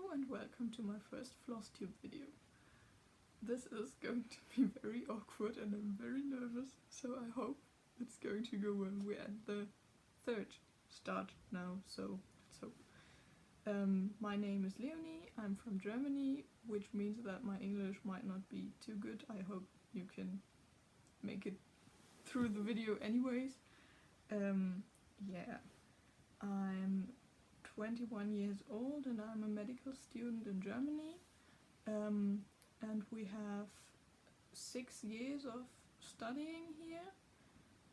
Hello and welcome to my first Flosstube video. This is going to be very awkward and I'm very nervous, so I hope it's going to go well. We're at the third start now, so let's hope. My name is Leonie, I'm from Germany, which means that my English might not be too good. I hope you can make it through the video anyways. Yeah, I'm 21 years old and I'm a medical student in Germany, and we have 6 years of studying here,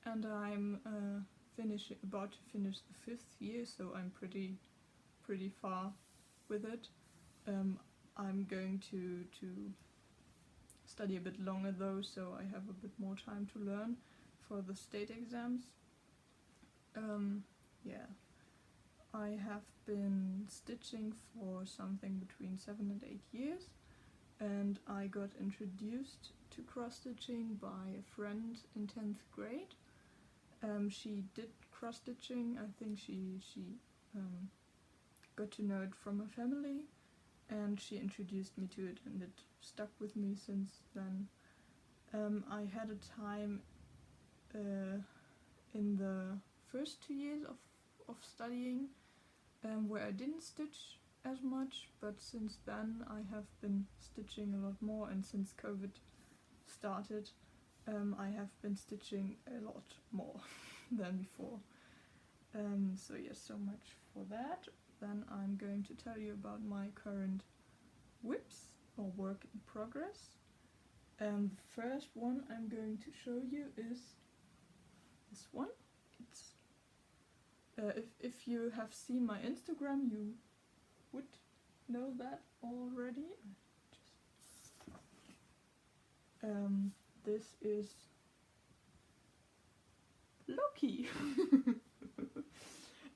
and I'm about to finish the 5th year, so I'm pretty far with it. I'm going to study a bit longer though, so I have a bit more time to learn for the state exams. Yeah, I have been stitching for something between 7 and 8 years, and I got introduced to cross-stitching by a friend in 10th grade. She did cross-stitching. I think she got to know it from her family, and she introduced me to it, and it stuck with me since then. I had a time in the first 2 years of studying where I didn't stitch as much, but since then I have been stitching a lot more, and since COVID started I have been stitching a lot more than before. So yes, so much for that. Then I'm going to tell you about my current whips or work in progress. The first one I'm going to show you is this one. It's if you have seen my Instagram, you would know that already. This is Loki.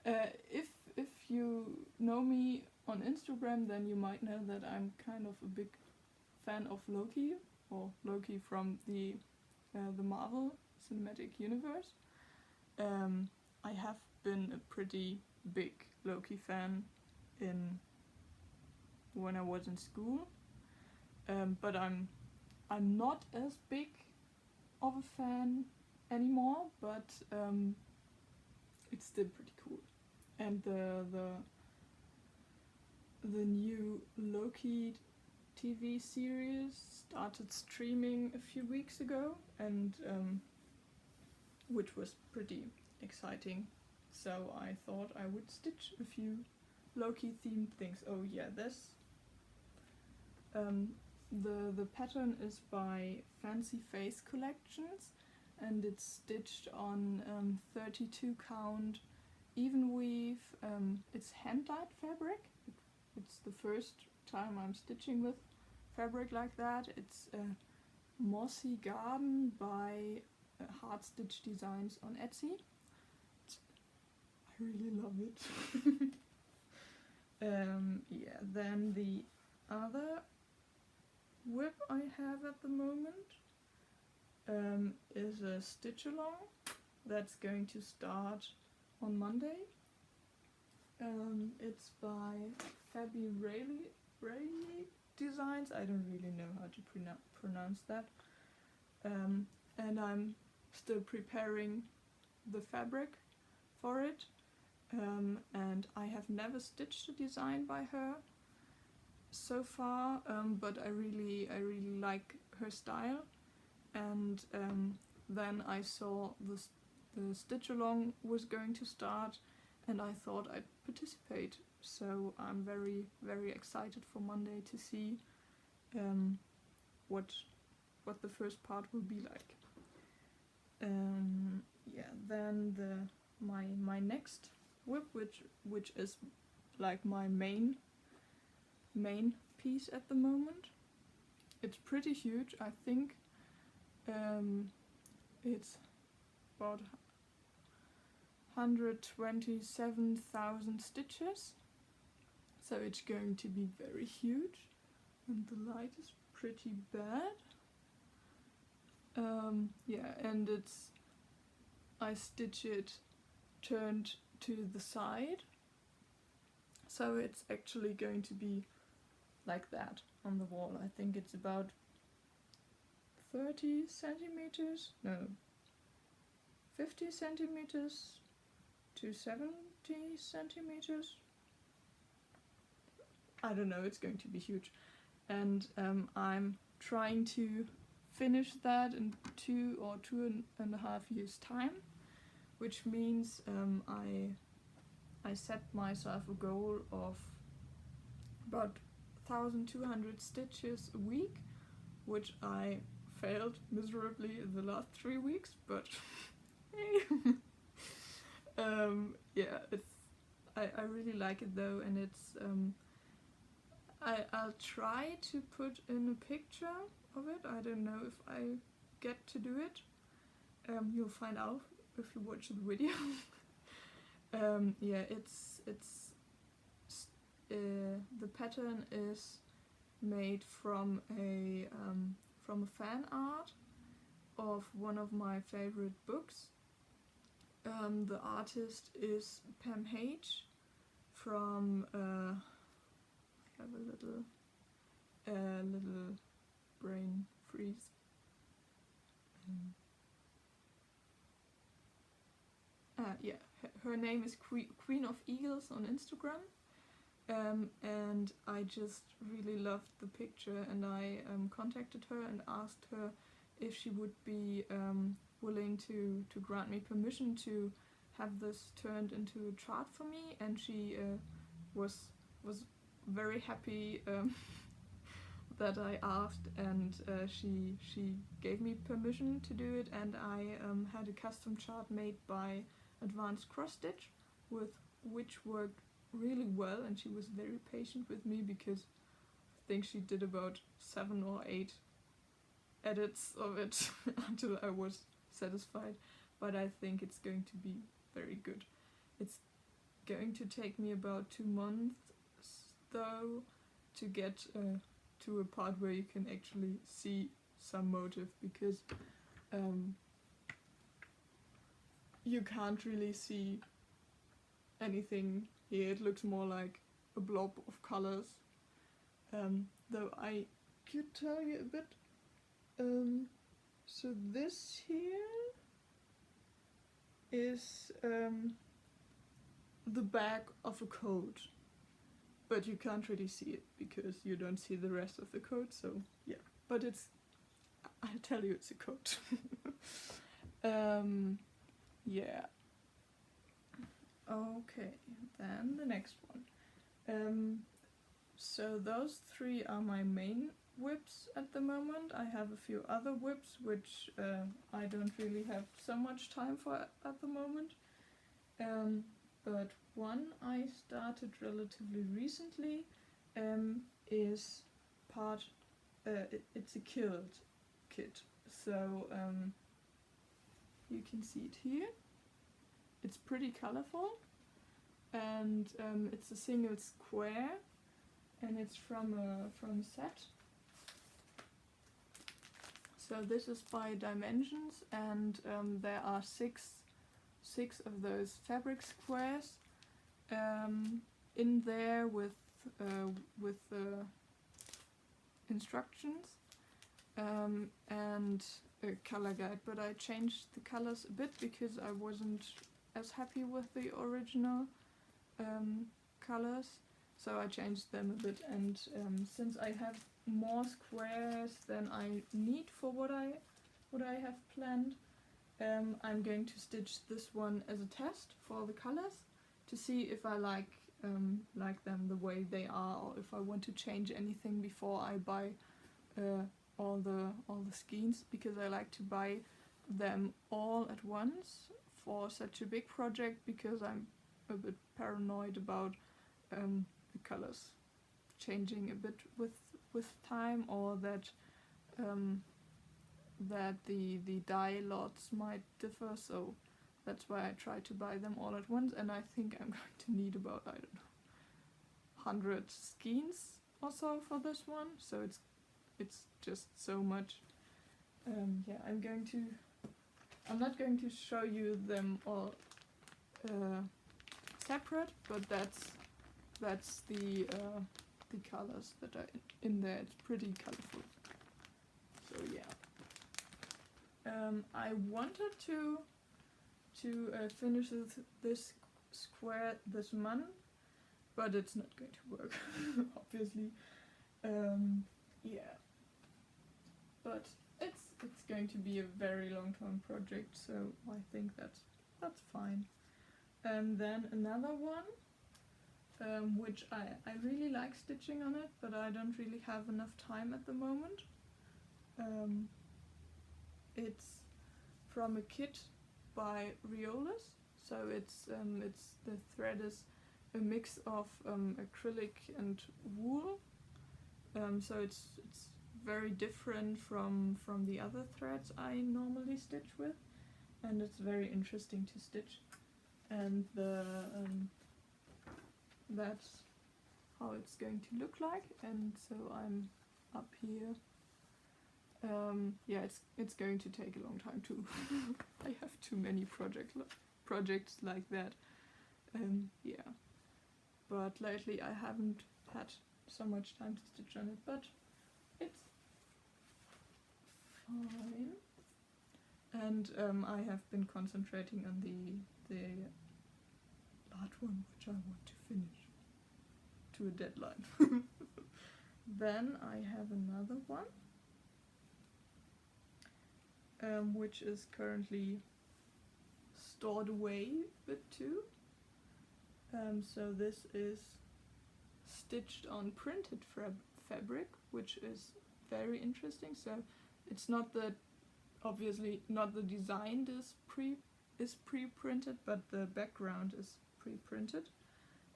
If you know me on Instagram, then you might know that I'm kind of a big fan of Loki, or Loki from the Marvel Cinematic Universe. I have been a pretty big Loki fan when I was in school, but I'm not as big of a fan anymore, but it's still pretty cool. And the new Loki TV series started streaming a few weeks ago, and which was pretty exciting, so I thought I would stitch a few Loki themed things. Oh yeah, this the pattern is by Fancy Face Collections, and it's stitched on 32 count even weave. It's hand-dyed fabric. It's the first time I'm stitching with fabric like that. It's Mossy Garden by Hard Stitch Designs on Etsy. I really love it. Yeah, then the other whip I have at the moment is a stitch along that's going to start on Monday. It's by Fabi Rayleigh Designs. I don't really know how to pronounce that. And I'm still preparing the fabric for it. And I have never stitched a design by her so far, but I really like her style. And then I saw the stitch along was going to start, and I thought I'd participate. So I'm very excited for Monday to see what the first part will be like. Yeah, then my next whip, which is like my main piece at the moment. It's pretty huge. I think it's about 127,000 stitches, so it's going to be very huge, and the light is pretty bad. Yeah, and I stitch it turned to the side, so it's actually going to be like that on the wall. I think it's about 30 centimeters, no, 50 centimeters to 70 centimeters. I don't know, it's going to be huge. And I'm trying to finish that in 2 or 2.5 years time, which means I set myself a goal of about 1,200 stitches a week, which I failed miserably in the last 3 weeks, but yeah, I really like it though, and it's I'll try to put in a picture of it. I don't know if I get to do it. You'll find out if you watch the video. Yeah, it's the pattern is made from a fan art of one of my favorite books. The artist is Pam H from I have a little brain freeze. Yeah, her name is Queen of Eagles on Instagram, and I just really loved the picture, and I contacted her and asked her if she would be willing to grant me permission to have this turned into a chart for me, and she was very happy that I asked, and she gave me permission to do it, and I had a custom chart made by Advanced Cross Stitch, which worked really well, and she was very patient with me because I think she did about 7 or 8 edits of it until I was satisfied, but I think it's going to be very good. It's going to take me about 2 months though to get to a part where you can actually see some motive, because you can't really see anything here. It looks more like a blob of colors, though I could tell you a bit. So this here is the back of a coat, but you can't really see it because you don't see the rest of the coat, so yeah, but I'll tell you it's a coat. Yeah. Okay, then the next one. So those 3 are my main whips at the moment. I have a few other whips which I don't really have so much time for at the moment. But one I started relatively recently is part, it's a kilt kit. So you can see it here. It's pretty colorful, and it's a single square, and it's from a set. So this is by Dimensions, and there are six of those fabric squares in there with instructions and a color guide. But I changed the colors a bit because I wasn't as happy with the original colors, so I changed them a bit. And since I have more squares than I need for what I have planned, I'm going to stitch this one as a test for the colors to see if I like them the way they are, or if I want to change anything before I buy all the skeins, because I like to buy them all at once for such a big project, because I'm a bit paranoid about the colors changing a bit with time, or that the dye lots might differ. So that's why I try to buy them all at once, and I think I'm going to need about, I don't know, 100 skeins or so for this one. So it's just so much. Yeah, I'm not going to show you them all separate, but that's the the colors that are in there. It's pretty colorful. So yeah. I wanted to finish this square this month, but it's not going to work, obviously. Yeah, but it's going to be a very long-term project, so I think that's fine. And then another one, which I really like stitching on it, but I don't really have enough time at the moment. It's from a kit by Riolas, so it's the thread is a mix of acrylic and wool, so it's very different from the other threads I normally stitch with, and it's very interesting to stitch. And that's how it's going to look like. And so I'm up here. Yeah, it's going to take a long time too. I have too many projects like that. Yeah, but lately I haven't had so much time to stitch on it, but it's fine. And I have been concentrating on the large one, which I want to finish to a deadline. Then I have another one, which is currently stored away a bit too. So this is stitched on printed fabric, which is very interesting. So it's not that, obviously not the design is pre-printed, but the background is pre-printed,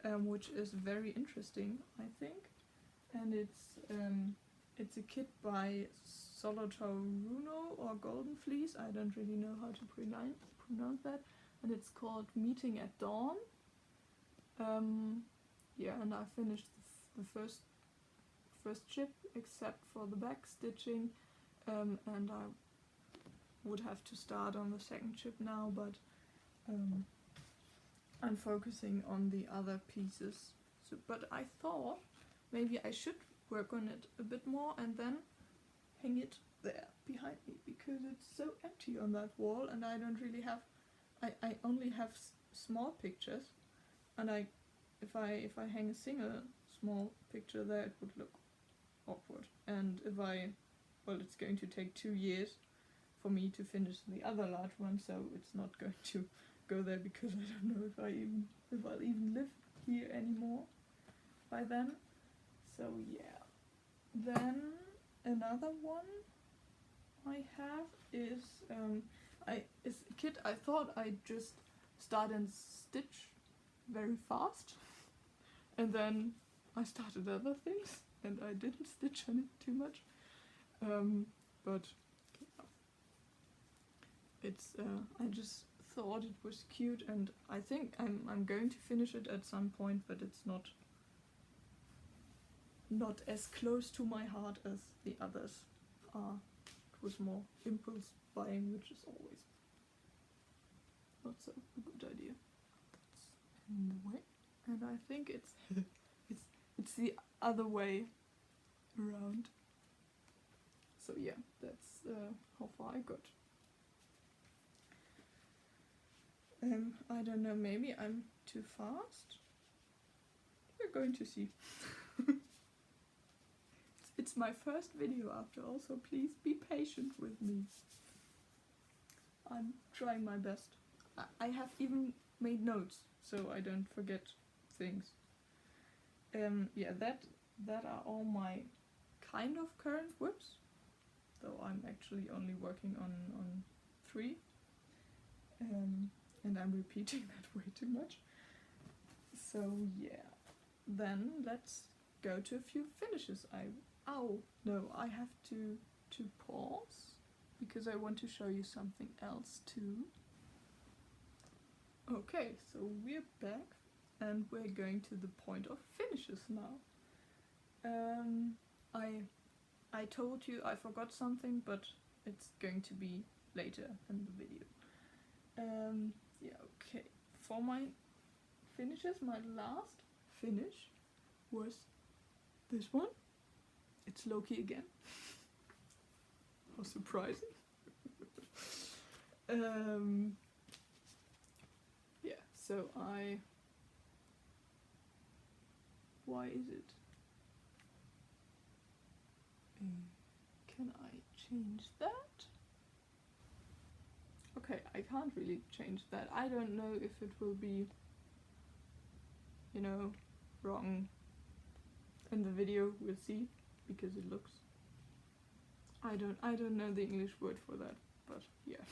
which is very interesting, I think. And it's a kit by Solotaruno or Golden Fleece. I don't really know how to pronounce that. And it's called Meeting at Dawn. Yeah, and I finished the first chip, except for the back stitching, and I would have to start on the second chip now, but I'm focusing on the other pieces. So, but I thought maybe I should work on it a bit more and then hang it there behind me, because it's so empty on that wall, and I don't really have, I only have small pictures, and if I hang a single small picture there, it would look awkward. And well, it's going to take 2 years for me to finish the other large one, so it's not going to go there, because I don't know if I'll even live here anymore by then. So yeah. Then another one I have is is a kit I thought I'd just start and stitch very fast, and then I started other things and I didn't stitch on it too much. But it's I just thought it was cute, and I think I'm going to finish it at some point, but it's not as close to my heart as the others are. It was more impulse buying, which is always not so a good idea. That's in the way, and I think it's the other way around. So yeah, that's how far I got. I don't know, maybe I'm too fast? We're going to see. It's my first video after all, so please be patient with me. I'm trying my best. I have even made notes, so I don't forget things. Yeah, that are all my kind of current whips, though I'm actually only working on 3. And I'm repeating that way too much. So yeah, then let's go to a few finishes. I have to pause, because I want to show you something else too. Okay, so we're back, and we're going to the point of finishes now. I told you I forgot something, but it's going to be later in the video. Yeah, okay. For my finishes, my last finish was this one, it's Loki again. How surprising. Yeah, so why is it? Can I change that? Okay, I can't really change that. I don't know if it will be, you know, wrong in the video. We'll see, because it looks, I don't know the English word for that, but yeah.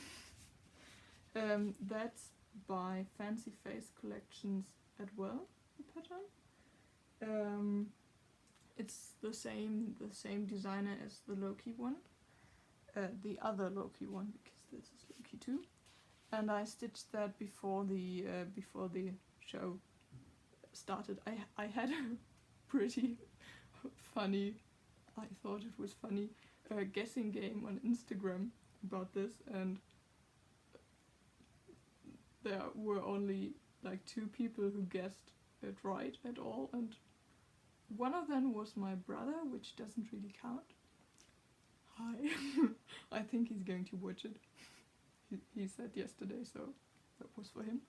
That's by Fancy Face Collections as well, the pattern. It's the same designer as the Loki one, the other Loki one, because this is Loki too. And I stitched that before the show started. I had a pretty funny, I thought it was funny, guessing game on Instagram about this, and there were only like 2 people who guessed it right at all, and one of them was my brother, which doesn't really count. Hi. I think he's going to watch it. He said yesterday, so that was for him.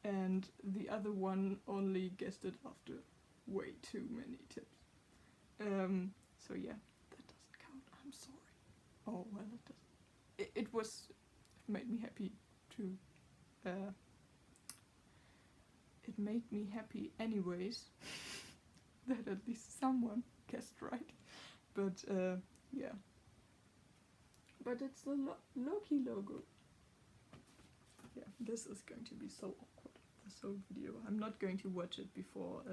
And the other one only guessed it after way too many tips. So yeah, that doesn't count. I'm sorry. Oh well, it doesn't. It made me happy to. It made me happy anyways that at least someone guessed right. But yeah. But it's the Loki logo. Yeah, this is going to be so awkward, this whole video. I'm not going to watch it before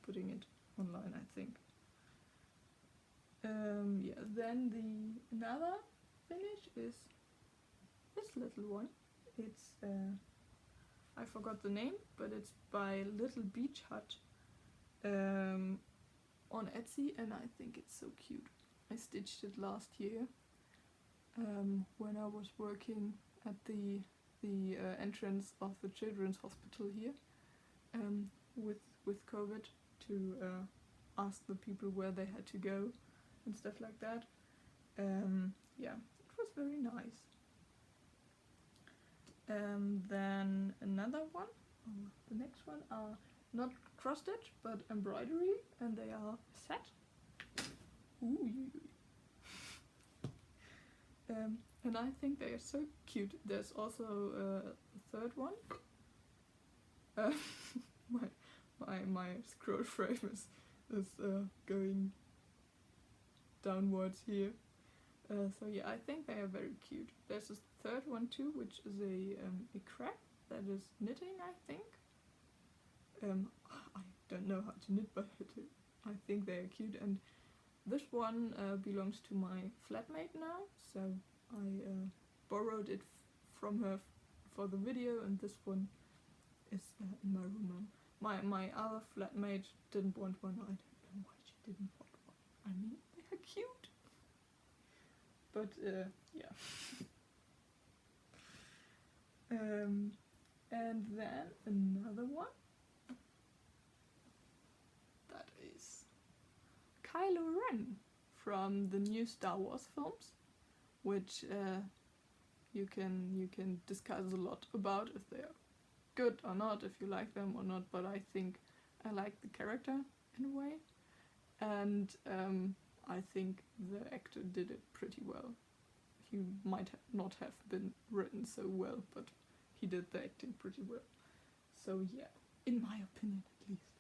putting it online, I think. Yeah, then another finish is this little one. It's, I forgot the name, but it's by Little Beach Hut on Etsy, and I think it's so cute. I stitched it last year when I was working at the entrance of the children's hospital here with COVID to ask the people where they had to go and stuff like that. Yeah, it was very nice. Then another one, the next one are not cross stitch but embroidery, and they are set. Ooh. And I think they are so cute. There's also a third one. My scroll frame is going downwards here. So yeah, I think they are very cute. There's a third one too, which is a crab that is knitting, I think. I don't know how to knit, but I think they are cute. And this one belongs to my flatmate now, so I borrowed it from her for the video, and this one is in my room now. My other flatmate didn't want one. I don't know why she didn't want one. I mean, they are cute. But yeah. And then another one. That is Kylo Ren from the new Star Wars films, which you can discuss a lot about if they are good or not, if you like them or not, but I think I like the character in a way, and I think the actor did it pretty well. He might not have been written so well, but he did the acting pretty well. So yeah, in my opinion at least.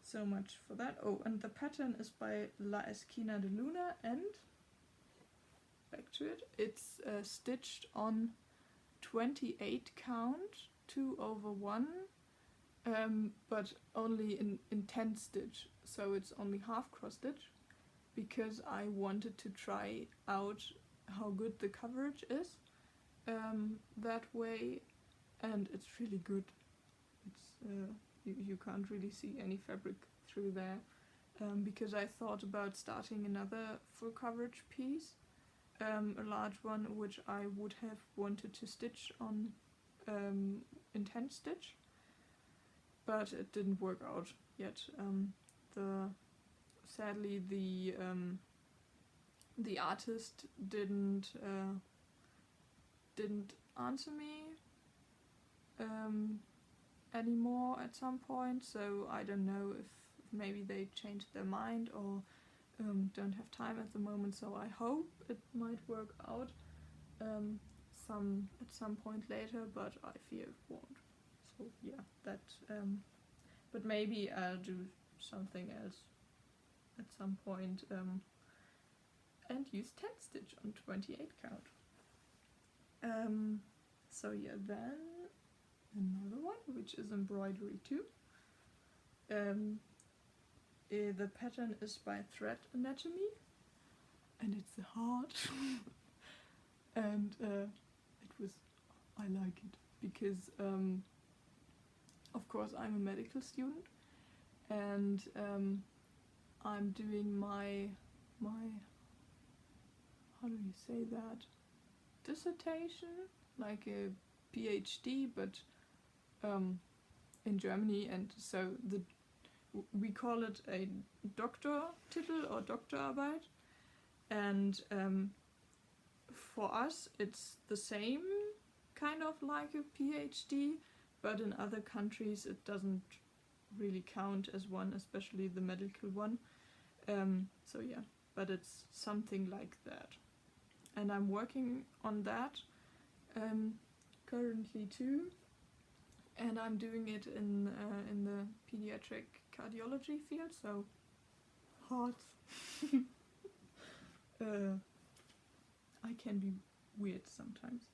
So much for that. Oh, and the pattern is by La Esquina de Luna, and back to it. It's stitched on 28 count, 2/1, but only in 10 stitch, so it's only half cross stitch, because I wanted to try out how good the coverage is that way, and it's really good. It's you can't really see any fabric through there, because I thought about starting another full coverage piece, a large one, which I would have wanted to stitch on in 10 stitch, but it didn't work out yet. Sadly, the artist didn't answer me anymore at some point, so I don't know if maybe they changed their mind or don't have time at the moment, so I hope it might work out at some point later, but I fear it won't. So yeah, that but maybe I'll do something else at some point and use 10 stitch on 28 count. So yeah, then another one which is embroidery too. The pattern is by Thread Anatomy, and it's a heart. And I like it because of course I'm a medical student, and I'm doing my how do you say that, dissertation, like a PhD, but in Germany, and so we call it a Doktortitel or Doktorarbeit, and for us it's the same kind of like a PhD, but in other countries it doesn't really count as one, especially the medical one. So yeah, but it's something like that, and I'm working on that currently too, and I'm doing it in the pediatric cardiology field, so hearts. I can be weird sometimes.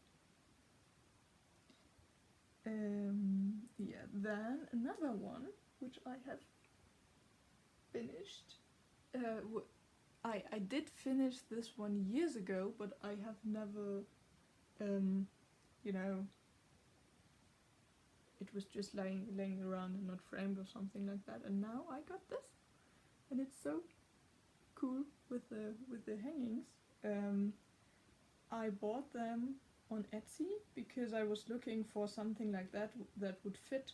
Yeah, then another one which I have finished. I did finish this one years ago, but I have never, it was just laying around and not framed or something like that. And now I got this, and it's so cool with the hangings. I bought them on Etsy because I was looking for something like that would fit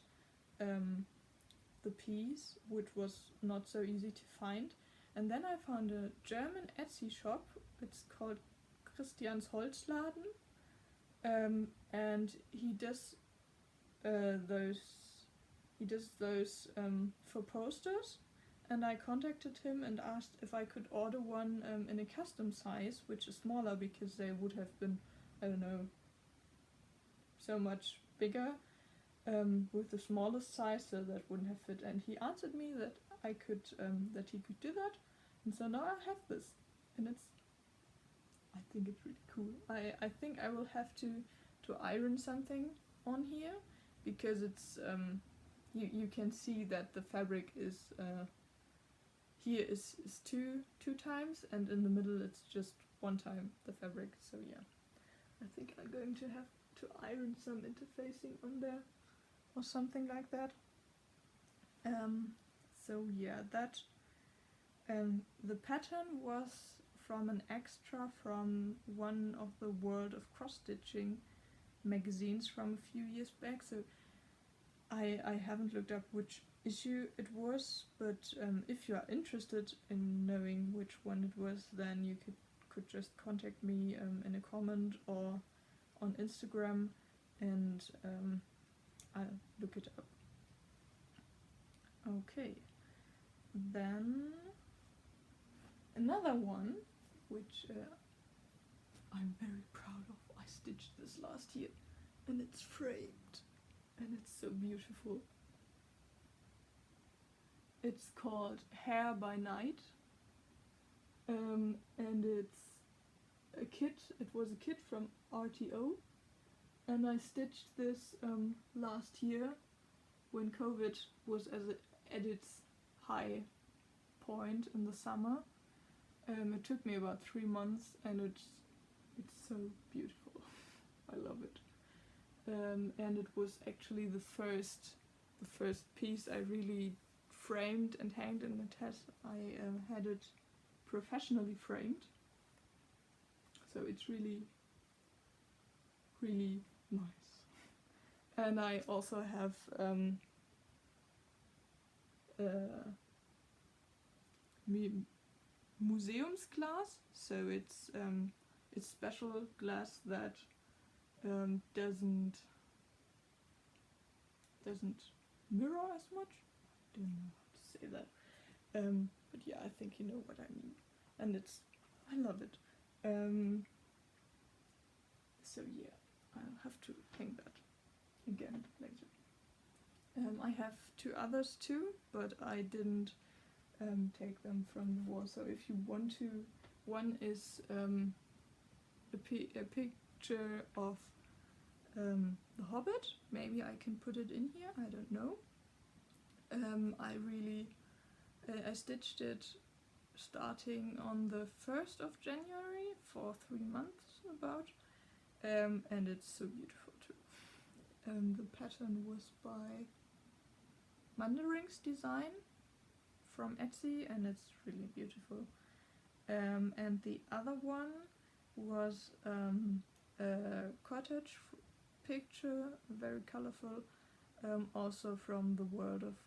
the piece, which was not so easy to find. And then I found a German Etsy shop. It's called Christians Holzladen, and he does those for posters. And I contacted him and asked if I could order one in a custom size, which is smaller because they would have been, I don't know, so much bigger with the smallest size, so that wouldn't have fit. And he answered me that I could, that he could do that, and so now I have this, and I think it's really cool. I think I will have to iron something on here, because it's you can see that the fabric is here is two times, and in the middle it's just one time the fabric. So yeah, I think I'm going to have to iron some interfacing on there or something like that. So yeah, that the pattern was from an extra from one of the World of Cross Stitching magazines from a few years back. So I haven't looked up which issue it was, but if you are interested in knowing which one it was, then you could just contact me in a comment or on Instagram, and I'll look it up. Okay, then another one which I'm very proud of. I stitched this last year, and it's framed, and it's so beautiful. It's called Hair by Night, and it's a kit. It was a kit from RTO, and I stitched this last year when COVID was at its high point in the summer. It took me about 3 months, and it's so beautiful. I love it. And it was actually the first piece I really framed and hanged in the test. I had it professionally framed, so it's really, really nice. And I also have Museumsglas, so it's special glass that doesn't mirror as much. Don't know how to say that. But yeah, I think you know what I mean. And I love it. So yeah, I'll have to hang that again later. I have 2 others too, but I didn't take them from the wall. So if you want to, one is a picture of the Hobbit. Maybe I can put it in here, I don't know. I stitched it starting on the 1st of January for 3 months about, and it's so beautiful too. The pattern was by Mandarin's Design from Etsy, and it's really beautiful. And the other one was a cottage picture, very colorful, also from the world of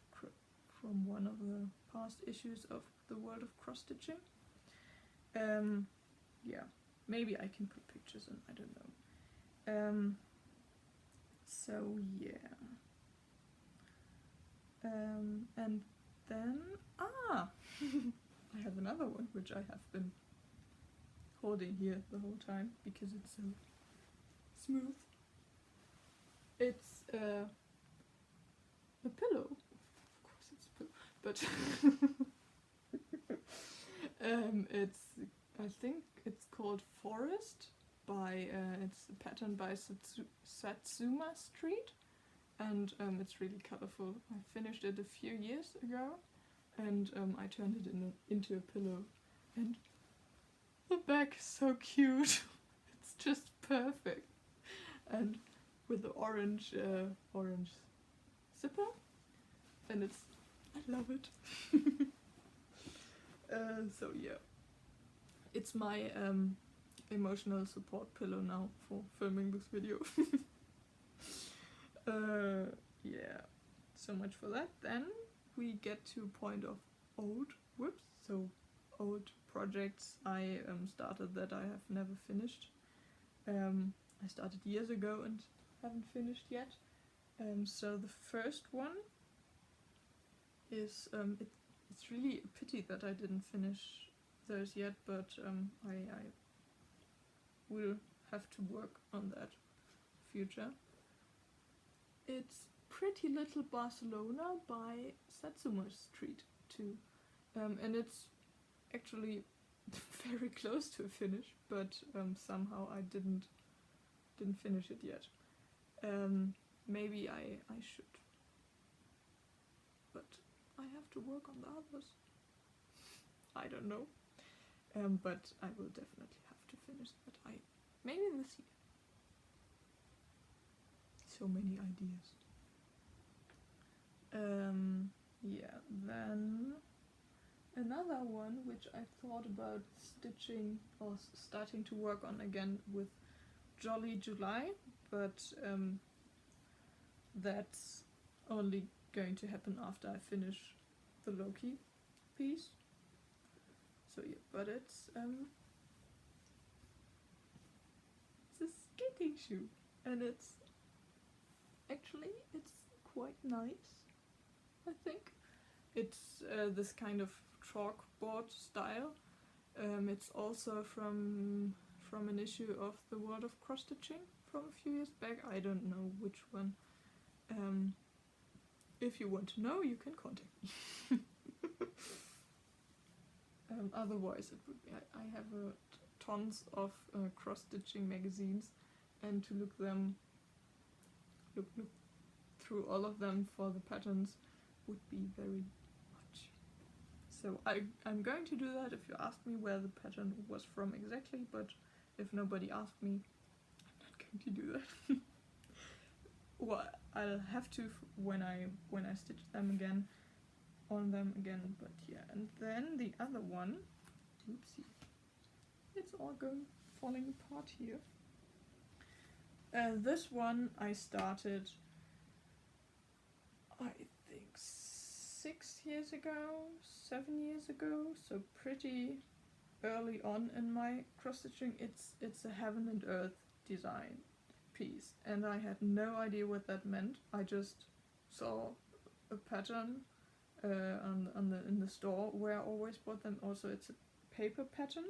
from one of the past issues of the World of Cross Stitching. Yeah, maybe I can put pictures in, I don't know. So yeah. And then I have another one which I have been holding here the whole time because it's so smooth. It's a pillow. Of course it's a pillow, but I think it's called Forest by it's a pattern by Satsuma Street, and it's really colorful. I finished it a few years ago, and I turned it into a pillow, and the back is so cute. It's just perfect, and with the orange zipper, and I love it. So yeah, it's my emotional support pillow now for filming this video. Yeah, so much for that. Then we get to a point of old projects I started that I have never finished. I started years ago and haven't finished yet. So the first one is it's really a pity that I didn't finish those yet, but I will have to work on that future. It's Pretty Little Barcelona by Satsuma Street too, and it's actually very close to a finish, but somehow I didn't finish it yet. Maybe I should, but I have to work on the others. I don't know, but I will definitely have to finish that. Maybe this year. So many ideas. Yeah, then another one which I thought about stitching or starting to work on again with Jolly July, but that's only going to happen after I finish the Loki piece. So yeah, but it's a skating shoe, and it's quite nice, I think. It's this kind of chalkboard style. It's also from an issue of the World of Cross Stitching from a few years back. I don't know which one. If you want to know, you can contact me. Otherwise, it would be. I have tons of cross stitching magazines, and to look through all of them for the patterns would be very much. So I'm going to do that if you ask me where the pattern was from exactly, but if nobody asked me, I'm not going to do that. Well, I'll have to when I stitch them again, on them again, but yeah. And then the other one, oopsie, it's all falling apart here. This one I started, I think 6 years ago, 7 years ago, so pretty early on in my cross stitching. It's a heaven and earth design piece, and I had no idea what that meant. I just saw a pattern in the store where I always bought them. Also, it's a paper pattern,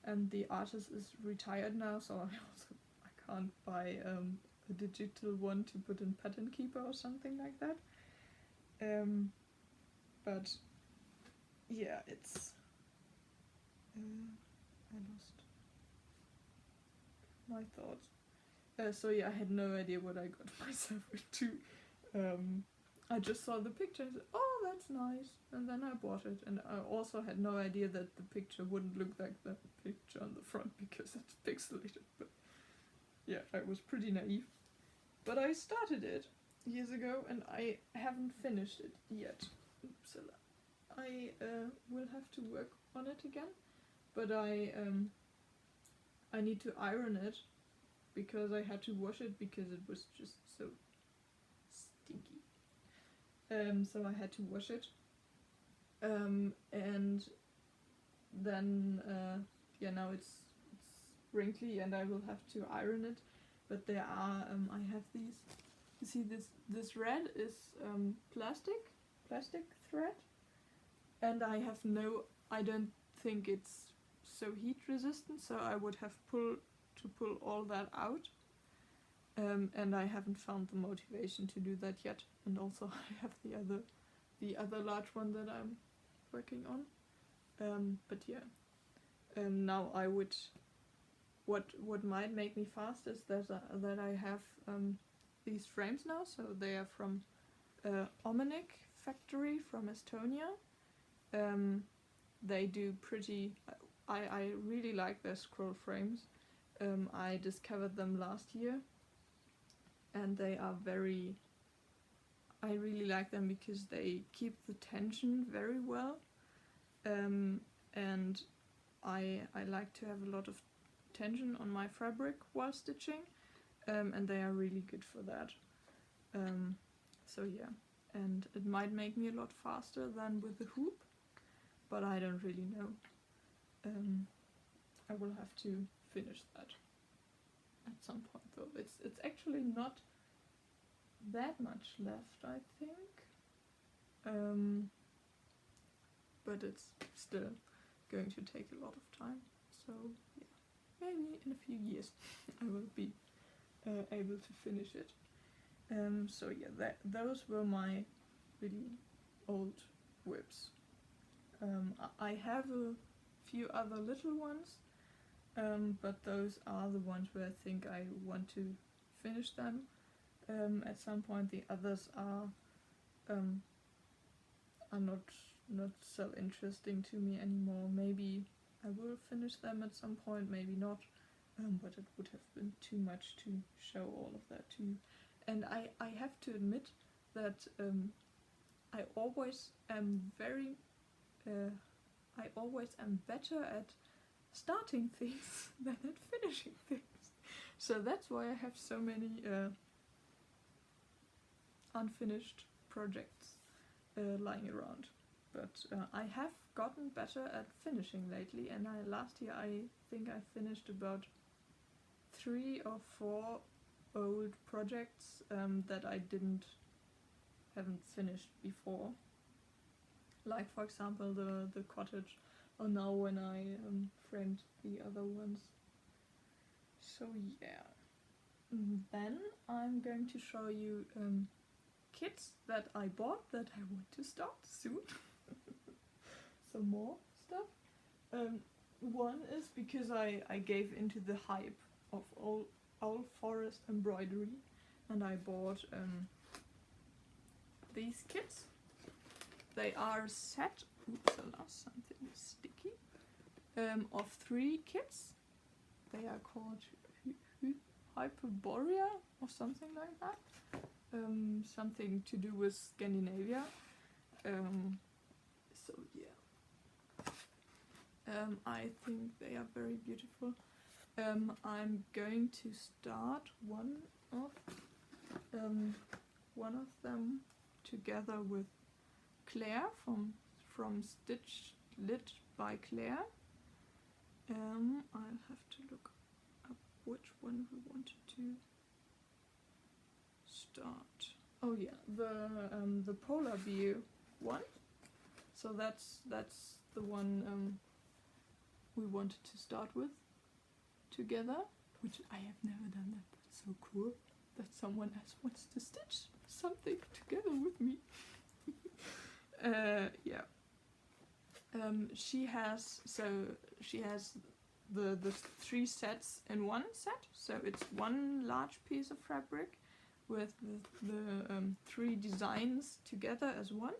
and the artist is retired now, so I can't buy a digital one to put in Pattern Keeper or something like that. But yeah, it's I lost my thoughts. So yeah, I had no idea what I got myself into. I just saw the picture and said, oh, that's nice, and then I bought it. And I also had no idea that the picture wouldn't look like the picture on the front because it's pixelated. But yeah, I was pretty naive. But I started it years ago and I haven't finished it yet. So I will have to work on it again. But I need to iron it because I had to wash it because it was just so stinky. So I had to wash it. And then now it's wrinkly and I will have to iron it. But there are I have these. You see this red is plastic thread, and I don't think it's so heat resistant, so I would have to pull all that out. And I haven't found the motivation to do that yet. And also I have the other large one that I'm working on. But yeah, now I would. What might make me fast is that I have these frames now. So they are from Omenik factory from Estonia. They do pretty. I really like their scroll frames. I discovered them last year. And they are I really like them because they keep the tension very well, and I like to have a lot of tension on my fabric while stitching, and they are really good for that. So yeah, and it might make me a lot faster than with the hoop, but I don't really know. I will have to finish that at some point though. It's actually not that much left, I think, but it's still going to take a lot of time, so yeah, maybe in a few years I will be able to finish it. So yeah, those were my really old whips. I have a few other little ones, but those are the ones where I think I want to finish them at some point. The others are not so interesting to me anymore. Maybe I will finish them at some point, maybe not, but it would have been too much to show all of that to you. And I have to admit that I always am better at starting things than at finishing things. So that's why I have so many unfinished projects lying around. But I have gotten better at finishing lately, and last year I think I finished about 3 or 4 old projects that I haven't finished before. Like for example the cottage, or now when I framed the other ones. So yeah. Then I'm going to show you kits that I bought that I want to start soon. Some more stuff. One is because I gave into the hype of old forest embroidery, and I bought these kits. They are a set, oops, I lost something sticky, of 3 kits. They are called Hyperborea or something like that. Something to do with Scandinavia. So yeah. I think they are very beautiful. I'm going to start one of them together with Clayer from Stitch Lit by Claire. I'll have to look up which one we wanted to start. Oh yeah, the polar bear one. So that's the one we wanted to start with together, which I have never done that. That's so cool that someone else wants to stitch something together with me. Yeah. She has the 3 sets in one set, so it's one large piece of fabric with the 3 designs together as one.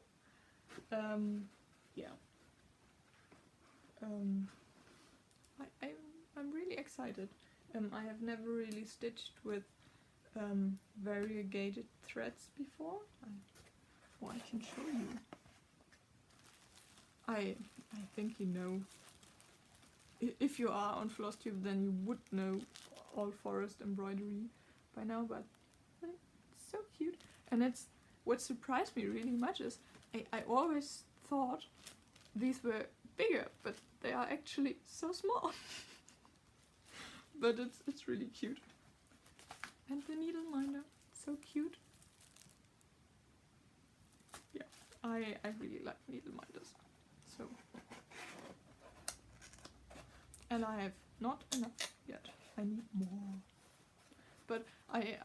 Yeah. I'm really excited. I have never really stitched with variegated threads before. I can show you. I think you know. If you are on Flosstube, then you would know all forest embroidery by now, but it's so cute. And it's what surprised me really much is I always thought these were bigger, but they are actually so small. But it's really cute. And the needle minder, so cute. Yeah, I really like needle minders. So, and I have not enough yet. I need more. But I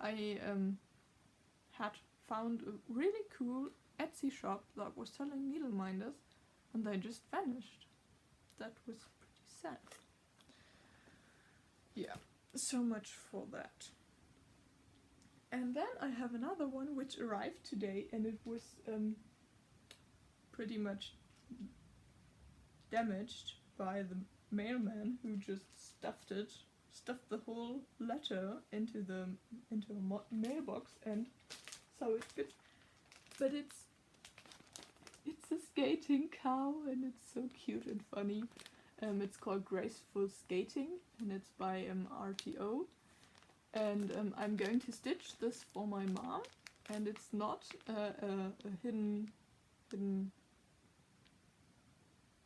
had found a really cool Etsy shop that was selling needle minders, and they just vanished. That was pretty sad. Yeah, so much for that. And then I have another one which arrived today, and it was pretty much damaged by the mailman who just stuffed the whole letter into a mailbox, and so it fits. But it's a skating cow, and it's so cute and funny. It's called Graceful Skating, and it's by RTO. And I'm going to stitch this for my mom, and it's not a hidden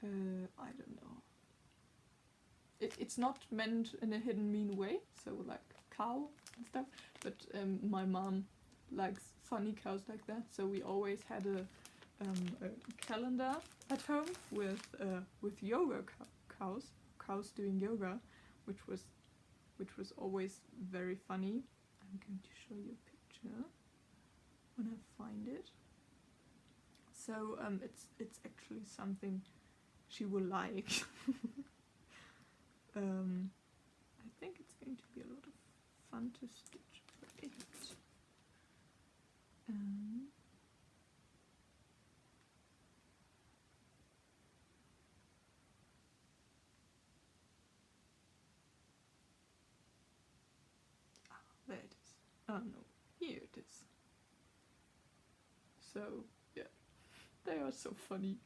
I don't know. It's not meant in a hidden mean way, so like cow and stuff, but my mom likes funny cows like that, so we always had a calendar at home with yoga cows doing yoga, which was always very funny. I'm going to show you a picture when I find it. So it's actually something she will like. I think it's going to be a lot of fun to stitch for it. There it is. Oh no, here it is. So, yeah, they are so funny.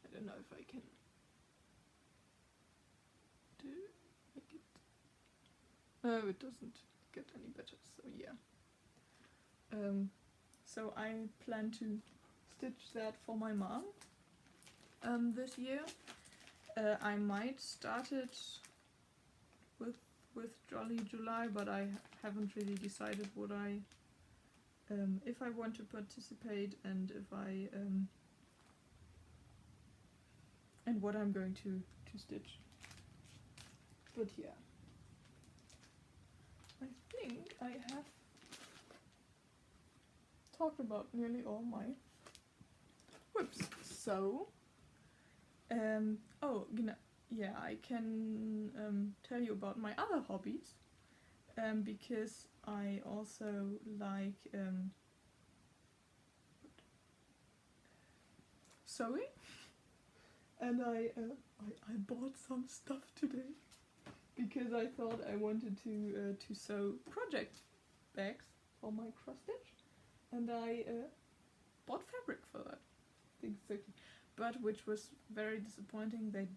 I don't know if I can make it. No, it doesn't get any better, so yeah. So I plan to stitch that for my mom this year. I might start it with Jolly July, but I haven't really decided what if I want to participate, and if I and what I'm going to stitch. But yeah, I think I have talked about nearly all my whips. So yeah, I can tell you about my other hobbies, because I also like sewing, and I bought some stuff today because I thought I wanted to sew project bags for my cross stitch, and I bought fabric for that. Exactly. But which was very disappointing, they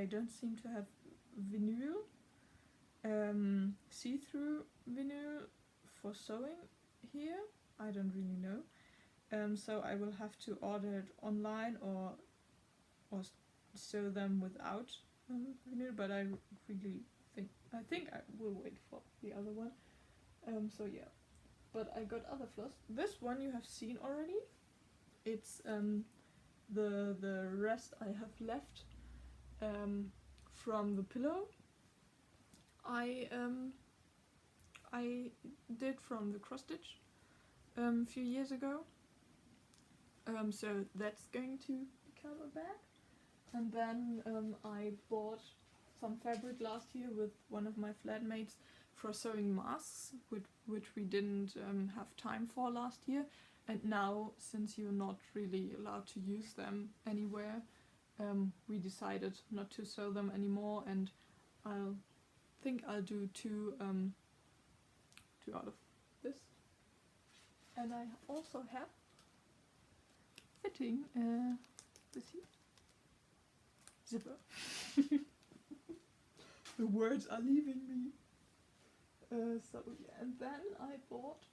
don't seem to have vinyl, see-through vinyl for sewing here, I don't really know. So I will have to order it online or sew them without vinyl, but I really think I will wait for the other one. So yeah, but I got other floss. This one you have seen already. It's the rest I have left from the pillow. I did from the cross stitch a few years ago. So that's going to become a bag. And then I bought some fabric last year with one of my flatmates for sewing masks, which we didn't have time for last year. And now, since you're not really allowed to use them anywhere, we decided not to sew them anymore, and I'll do two out of this. And I also have fitting this here zipper. The words are leaving me. So yeah, and then I bought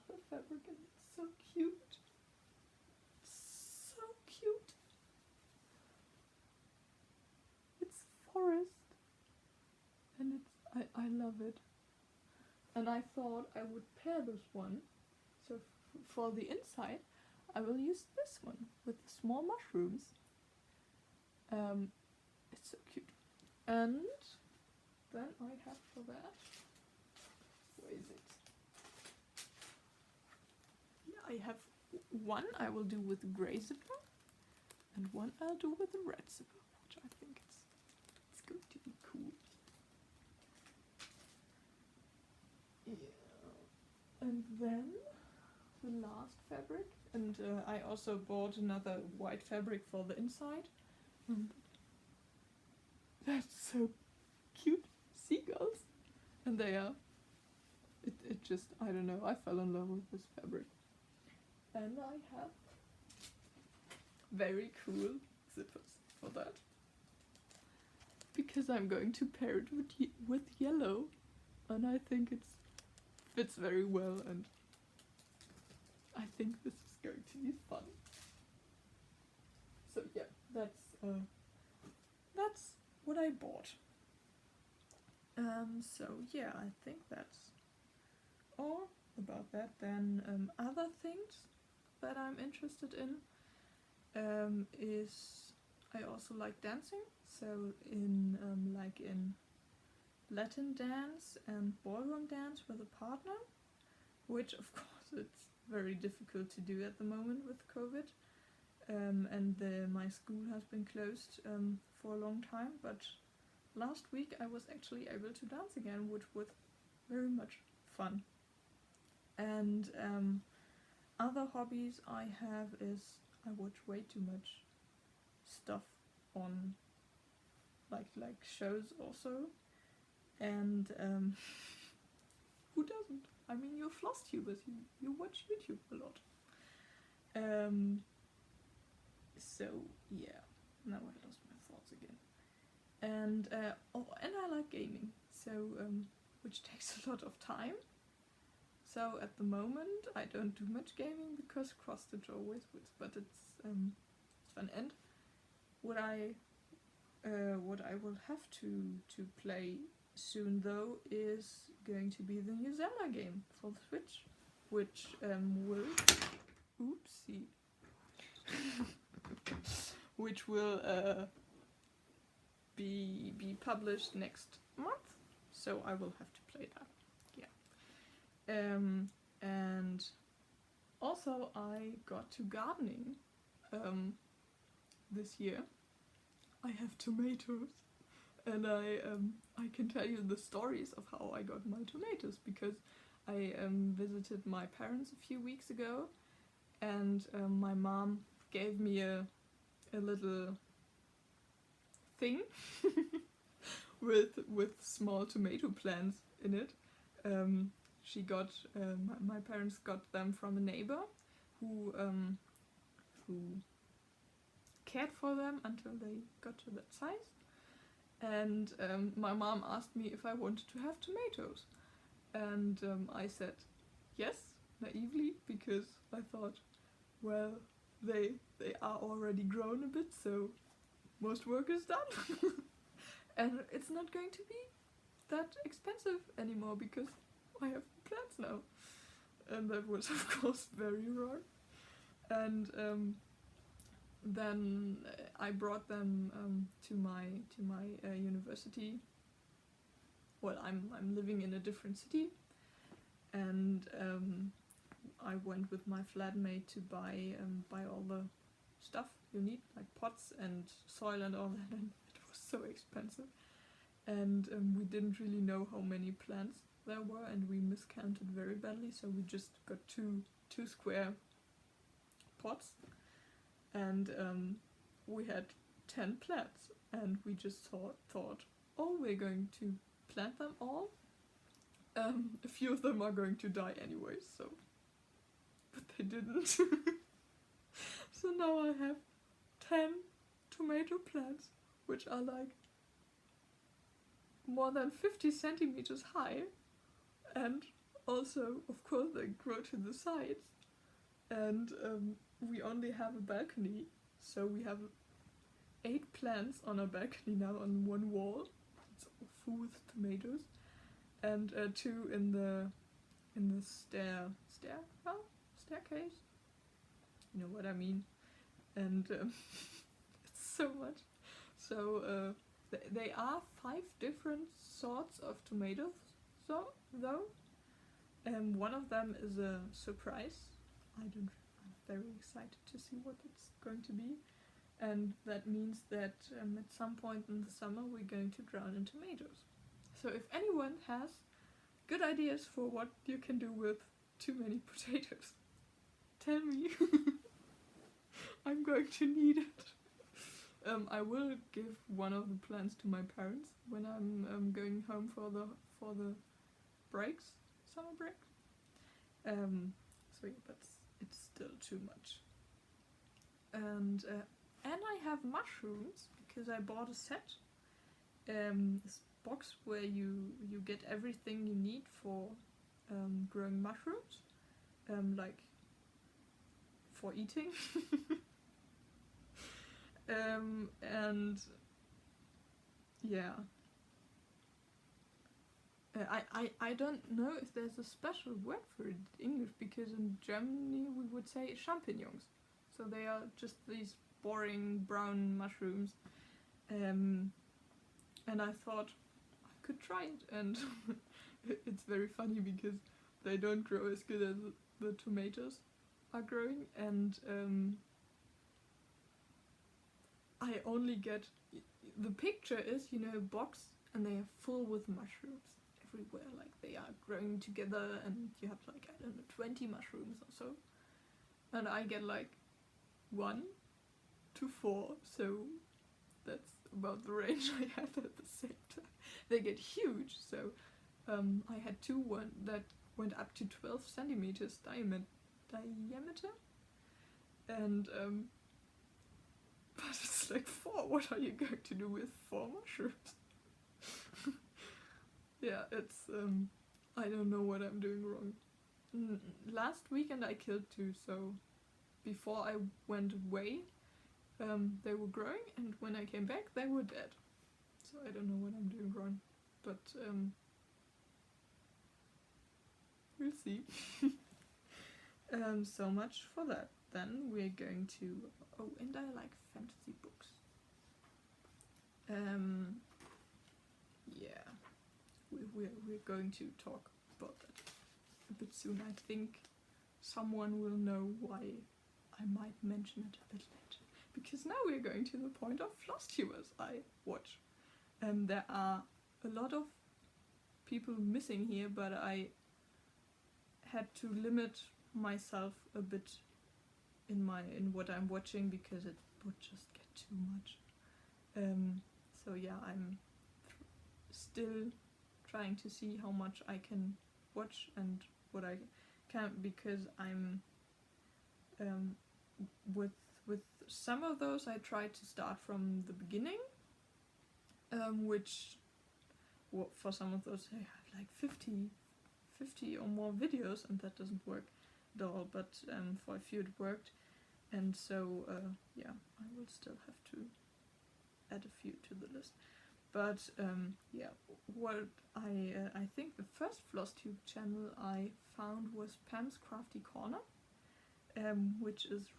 other fabric, and it's so cute. So cute. It's forest, and I love it. And I thought I would pair this one. So for the inside, I will use this one with the small mushrooms. It's so cute. And then I have for that, where is it? Yeah, I have one I will do with the grey zipper, and one I'll do with the red zipper, which I think it's going to be cool. Yeah. And then the last fabric, and I also bought another white fabric for the inside. That's so cute, seagulls, and they are. It just, I don't know, I fell in love with this fabric. And I have very cool zippers for that, because I'm going to pair it with yellow, and I think it fits very well, and I think this is going to be fun. So yeah, that's what I bought. So yeah, I think that's all about that. Then other things that I'm interested in is I also like dancing. So in Latin dance and ballroom dance with a partner, which of course it's very difficult to do at the moment with COVID. And my school has been closed for a long time, but last week I was actually able to dance again, which was very much fun. And other hobbies I have is I watch way too much stuff on like shows also, and who doesn't? I mean, you're Flosstubers, you watch YouTube a lot. So yeah, now I lost my thoughts again. And and I like gaming, so which takes a lot of time. So at the moment I don't do much gaming because cross stitch always wins, but it's fun. And what I will have to play soon though is going to be the new Zelda game for the Switch, which will oopsie. Which will be published next month, so I will have to play that. Yeah. And also I got to gardening this year. I have tomatoes, and I can tell you the stories of how I got my tomatoes, because I visited my parents a few weeks ago, and my mom gave me a little thing with small tomato plants in it. She got my parents got them from a neighbor who cared for them until they got to that size. And my mom asked me if I wanted to have tomatoes, and I said yes, naively, because I thought, well, they are already grown a bit, so most work is done. And it's not going to be that expensive anymore because I have plants now. And that was of course very wrong. And then I brought them to my university. Well, I'm living in a different city, and I went with my flatmate to buy all the stuff you need, like pots and soil and all that, and it was so expensive. And we didn't really know how many plants there were, and we miscounted very badly, so we just got two square pots, and we had 10 plants, and we just thought, oh, we're going to plant them all. A few of them are going to die anyway, so, but they didn't. So now I have 10 tomato plants, which are like more than 50 centimeters high, and also, of course, they grow to the sides, and we only have a balcony, so we have 8 plants on a balcony now on one wall. It's all full with tomatoes, and 2 in the staircase. You know what I mean? And it's so much. So they are 5 different sorts of tomatoes, though. One of them is a surprise. I'm very excited to see what it's going to be. And that means that at some point in the summer we're going to drown in tomatoes. So if anyone has good ideas for what you can do with too many potatoes, tell me. I'm going to need it. I will give one of the plants to my parents when I'm going home for the breaks, summer breaks. So yeah, but it's still too much. And I have mushrooms because I bought a set. This box where you get everything you need for growing mushrooms, like for eating. And yeah, I don't know if there's a special word for it in English, because in Germany we would say champignons. So they are just these boring brown mushrooms, and I thought I could try it, and it's very funny because they don't grow as good as the tomatoes are growing, and I only get, the picture is, a box, and they are full with mushrooms everywhere, like they are growing together, and you have like, I don't know, 20 mushrooms or so, and I get like 1 to 4, so that's about the range I had at the same time. They get huge, so I had 2 that went up to 12 centimeters diameter, and but it's like 4. What are you going to do with 4 mushrooms? Yeah, it's I don't know what I'm doing wrong. Last weekend I killed 2, so before I went away, they were growing, and when I came back, they were dead. So I don't know what I'm doing wrong, but we'll see. So much for that. Then we're going to, oh, and I like fantasy books. Yeah, we're going to talk about that a bit soon. I think someone will know why I might mention it a bit later. Because now we're going to the point of Flosstubers I watch. There are a lot of people missing here, but I had to limit myself a bit in what I'm watching, because it would just get too much. So yeah, I'm still trying to see how much I can watch and what I can't, because I'm with some of those I try to start from the beginning, which for some of those I have like 50 or more videos, and that doesn't work. doll, but for a few it worked, and so yeah, I will still have to add a few to the list. But yeah, what I think the first Flosstube channel I found was Pam's Crafty Corner, which is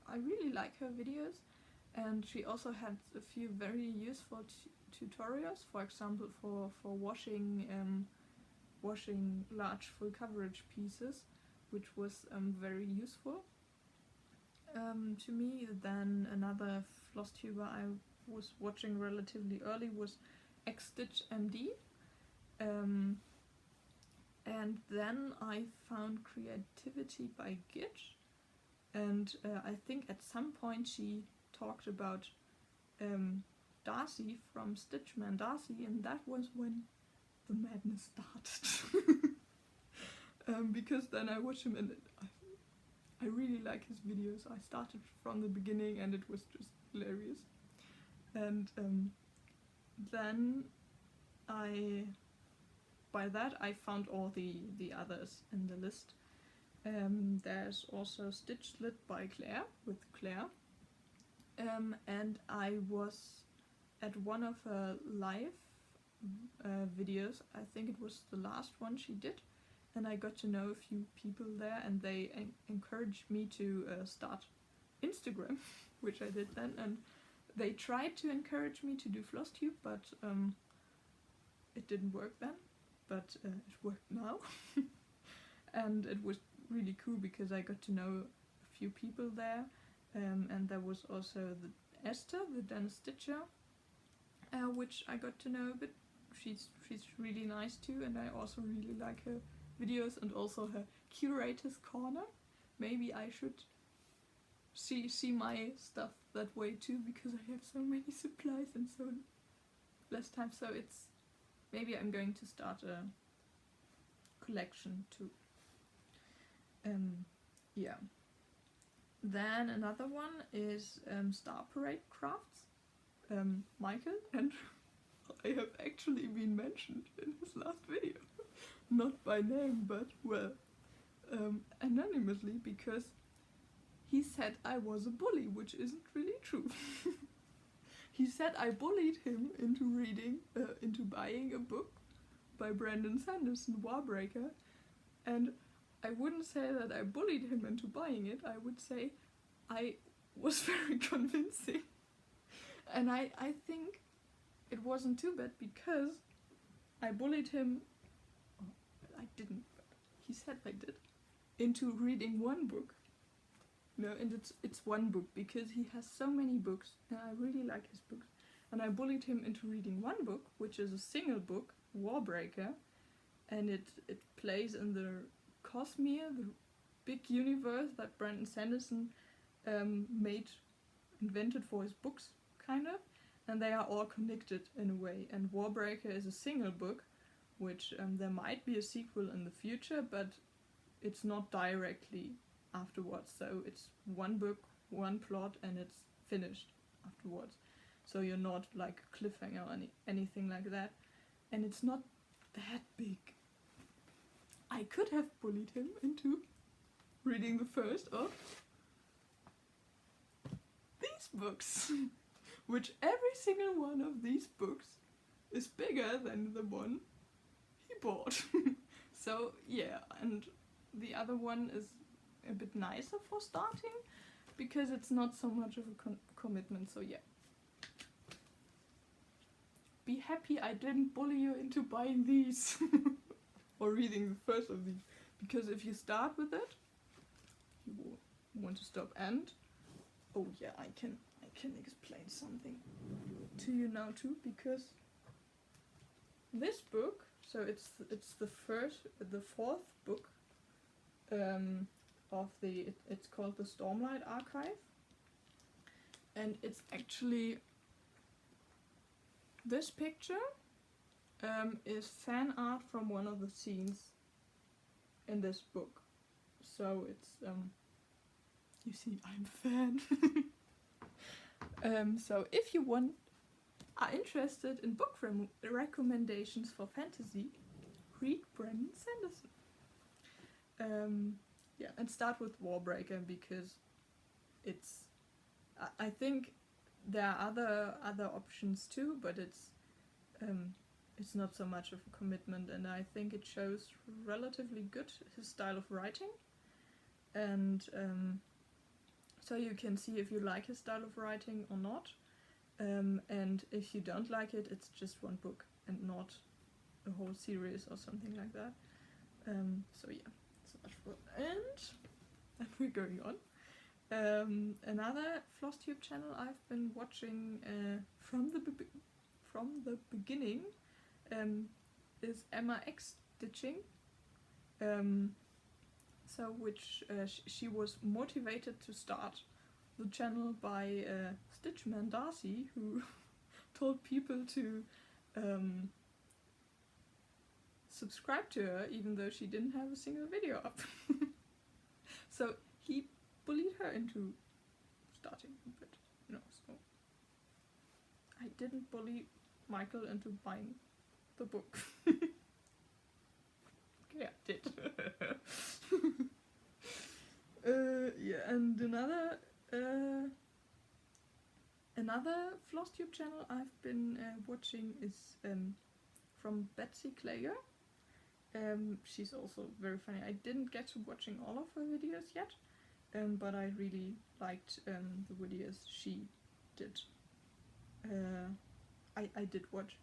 I really like her videos, and she also had a few very useful tutorials, for example for washing large full coverage pieces, which was very useful to me. Then another Flosstuber I was watching relatively early was Stitch MD, and then I found Creativity by Gitch, and I think at some point she talked about Darcy from Stitchman Darcy, and that was when the madness started. Because then I watched him, and I really like his videos. I started from the beginning and it was just hilarious. And then by that I found all the others in the list. There's also Stitch Lit by Claire, with Claire. And I was at one of her live videos, I think it was the last one she did, and I got to know a few people there, and they encouraged me to start Instagram, which I did then, and they tried to encourage me to do Flosstube, but it didn't work then, but it worked now. And it was really cool because I got to know a few people there, and there was also the Esther, the Dennis Stitcher, which I got to know a bit. She's really nice too, and I also really like her videos, and also her curator's corner. Maybe I should see my stuff that way too, because I have so many supplies and so less time, so it's maybe I'm going to start a collection too. Yeah. Then another one is Star Parade Crafts, Michael, and I have actually been mentioned in his last video. Not by name, but, well, anonymously, because he said I was a bully, which isn't really true. He said I bullied him into buying a book by Brandon Sanderson, Warbreaker, and I wouldn't say that I bullied him into buying it. I would say I was very convincing. And I think it wasn't too bad, because I bullied him, I didn't, but he said I did, into reading one book. No, and it's one book, because he has so many books, and I really like his books. And I bullied him into reading one book, which is a single book, Warbreaker, and it plays in the Cosmere, the big universe that Brandon Sanderson invented for his books, kind of, and they are all connected in a way. And Warbreaker is a single book, which there might be a sequel in the future, but it's not directly afterwards. So it's one book, one plot, and it's finished afterwards. So you're not like a cliffhanger or anything like that. And it's not that big. I could have bullied him into reading the first of these books, which every single one of these books is bigger than the one he bought. So yeah, and the other one is a bit nicer for starting, because it's not so much of a commitment, so yeah. Be happy I didn't bully you into buying these. Or reading the first of these, because if you start with it, you will want to stop. And oh yeah, I can explain something to you now too, because this book, so it's the fourth book of it's called the Stormlight Archive, and it's actually this picture is fan art from one of the scenes in this book. So it's you see, I'm a fan. So if you are interested in book recommendations for fantasy, read Brandon Sanderson. Yeah, and start with Warbreaker because it's. I think there are other options too, but it's not so much of a commitment, and I think it shows relatively good his style of writing, and so you can see if you like his style of writing or not, and if you don't like it, it's just one book and not a whole series or something like that. So yeah, so much for and we're going on. Another Flosstube channel I've been watching from the beginning is Emma X Stitching. She was motivated to start the channel by Stitchman Darcy, who told people to subscribe to her even though she didn't have a single video up. So he bullied her into starting, but no, so I didn't bully Michael into buying the book. Yeah, I did. Yeah, and another Flosstube channel I've been watching is from Betsy Clayer. She's also very funny. I didn't get to watching all of her videos yet, but I really liked the videos she did. I did watch.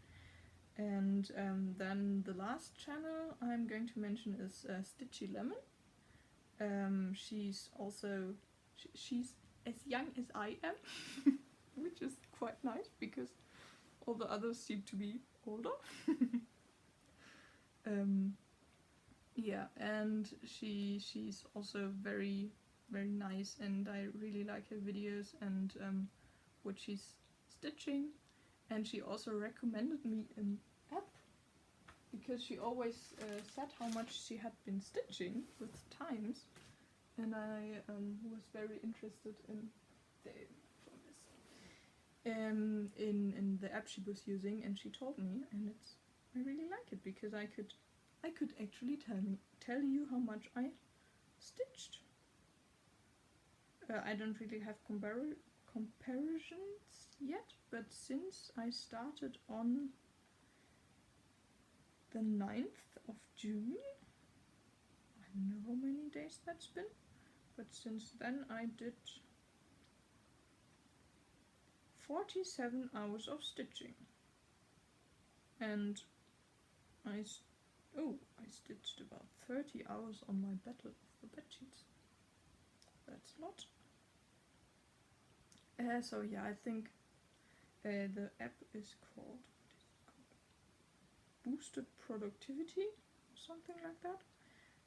And then the last channel I'm going to mention is Stitchy Lemon. She's also she's as young as I am, which is quite nice because all the others seem to be older. Yeah, and she's also very nice, and I really like her videos and what she's stitching. And she also recommended me an app because she always said how much she had been stitching with times, and I was very interested in the app she was using, and she told me, and I really like it because I could actually tell you how much I stitched. I don't really have comparisons yet, but since I started on the 9th of June, I don't know how many days that's been, but since then I did 47 hours of stitching, and I stitched about 30 hours on my battle of the bedsheets. That's a lot. So yeah, I think the app is called Boosted Productivity or something like that.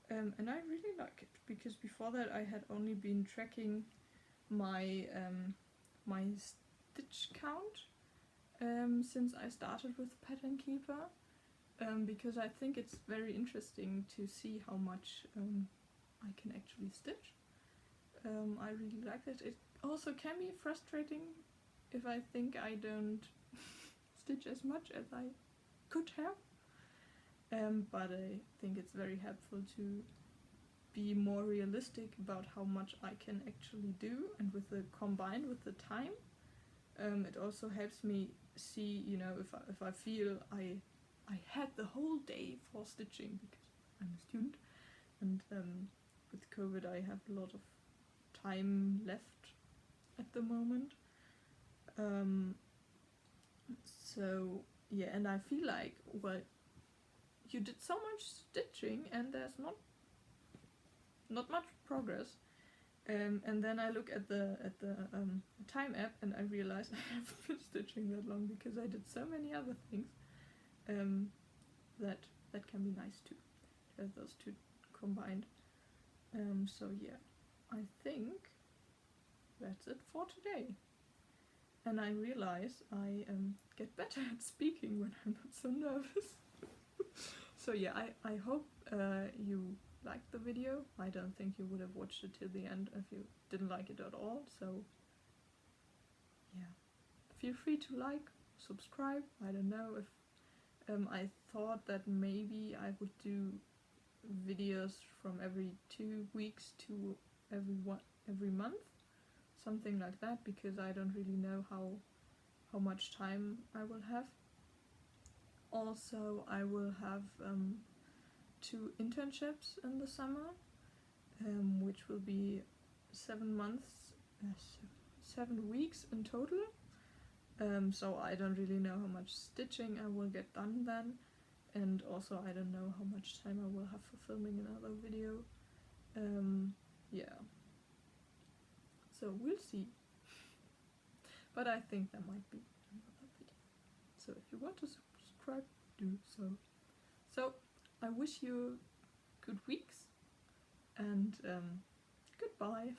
And I really like it because before that I had only been tracking my my stitch count since I started with Pattern Keeper, because I think it's very interesting to see how much I can actually stitch. I really like it. It also can be frustrating if I think I don't stitch as much as I could have, but I think it's very helpful to be more realistic about how much I can actually do, and combined with the time, it also helps me see, if I feel I had the whole day for stitching because I'm a student, and with COVID I have a lot of time left at the moment. So yeah, and I feel like, well, you did so much stitching and there's not much progress. And then I look at the time app and I realize I haven't been stitching that long because I did so many other things. That can be nice too, to have those two combined. So yeah, I think that's it for today. And I realize I get better at speaking when I'm not so nervous. So yeah, I hope you liked the video. I don't think you would have watched it till the end if you didn't like it at all. So yeah, feel free to like, subscribe. I don't know if I thought that maybe I would do videos from every 2 weeks to every month, something like that, because I don't really know how much time I will have. Also, I will have 2 internships in the summer, which will be 7 months, 7 weeks in total. So I don't really know how much stitching I will get done then, and also I don't know how much time I will have for filming another video. Yeah. So we'll see. But I think there might be another video. So if you want to subscribe, do so. So I wish you good weeks and goodbye.